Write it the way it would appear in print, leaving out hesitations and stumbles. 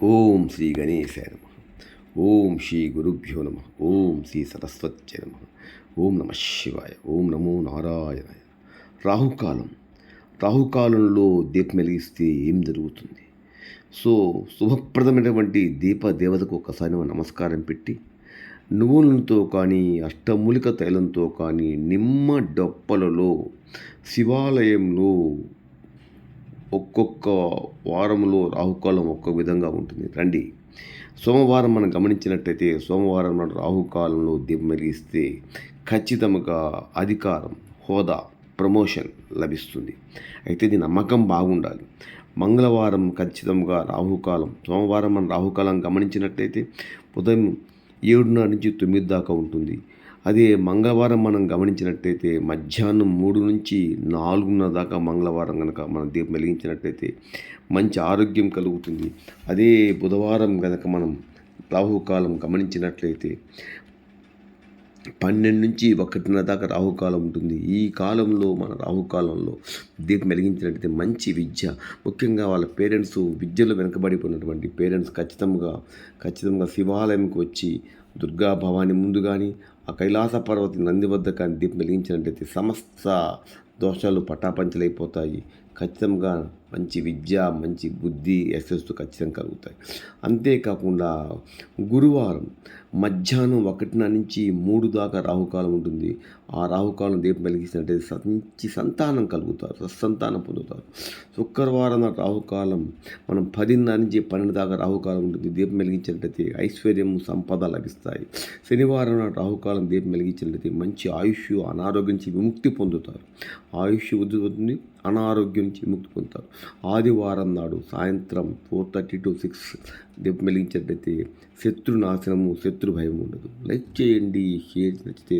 ఓం శ్రీ గణేశాయ నమ. ఓం శ్రీ గురుభ్యో నమ. ఓం శ్రీ సరస్వత్యై నమ. ఓం నమ శివాయ. ఓం నమో నారాయణాయ. రాహుకాలం. రాహుకాలంలో దీపం వెలిగిస్తే ఏం జరుగుతుంది? శుభప్రదమైనటువంటి దేవతకు ఒకసారి నమస్కారం పెట్టి నువ్వులతో కానీ అష్టమూలిక తైలంతో కానీ నిమ్మ డొప్పలలో శివాలయంలో ఒక్కొక్క వారంలో రాహుకాలం ఒక్కొక్క విధంగా ఉంటుంది. రండి, సోమవారం మనం గమనించినట్టయితే సోమవారం నాడు రాహుకాలంలో దీపం వెలిగిస్తే ఖచ్చితంగా అధికారం, హోదా, ప్రమోషన్ లభిస్తుంది. అయితే ఇది నమ్మకం బాగుండాలి. మంగళవారం ఖచ్చితంగా రాహుకాలం. సోమవారం మనం రాహుకాలం గమనించినట్టయితే ఉదయం 7:30 నుంచి 9 దాకా ఉంటుంది. అదే మంగళవారం మనం గమనించినట్టయితే మధ్యాహ్నం 3 నుంచి 4:30 దాకా మంగళవారం కనుక మనం దీపం వెలిగించినట్టయితే మంచి ఆరోగ్యం కలుగుతుంది. అదే బుధవారం కనుక మనం రాహుకాలం గమనించినట్లయితే 12 నుంచి 1:30 దాకా రాహుకాలం ఉంటుంది. ఈ కాలంలో మన రాహుకాలంలో దీపం వెలిగించినట్టయితే మంచి విద్య, ముఖ్యంగా వాళ్ళ పేరెంట్స్ విద్యలో వెనుకబడిపోయినటువంటి పేరెంట్స్ ఖచ్చితంగా శివాలయంకి వచ్చి దుర్గా భవాని ముందు కానీ ఆ కైలాస పర్వతం నంది వద్ద కానీ దీపం వెలిగించినట్టయితే సమస్త దోషాలు పటాపంచలైపోతాయి. ఖచ్చితంగా మంచి విద్య, మంచి బుద్ధి, యశస్సు ఖచ్చితంగా కలుగుతాయి. అంతేకాకుండా గురువారం మధ్యాహ్నం 1:00 నుంచి 3 దాకా రాహుకాలం ఉంటుంది. ఆ రాహుకాలం దీపం వెలిగించినట్టయితే మంచి సంతానం కలుగుతారు, సత్సంతానం పొందుతారు. శుక్రవారం రాహుకాలం మనం 10:30 నుంచి 12 దాకా రాహుకాలం ఉంటుంది. దీపం వెలిగించినట్టయితే ఐశ్వర్యం, సంపద లభిస్తాయి. శనివారం రాహుకాలం దీపం వెలిగించినట్టయితే మంచి ఆయుష్, అనారోగ్యం నుంచి విముక్తి పొందుతారు. ఆయుష్ వృద్ధి అవుతుంది, అనారోగ్యం నుంచి విముక్తి పొందుతారు. ఆదివారం నాడు సాయంత్రం 4:30 to 6 దీపం వెలిగించినట్టయితే శత్రు నాశనము, శత్రు భయం ఉండదు. లైక్ చేయండి, షేర్ నచ్చితే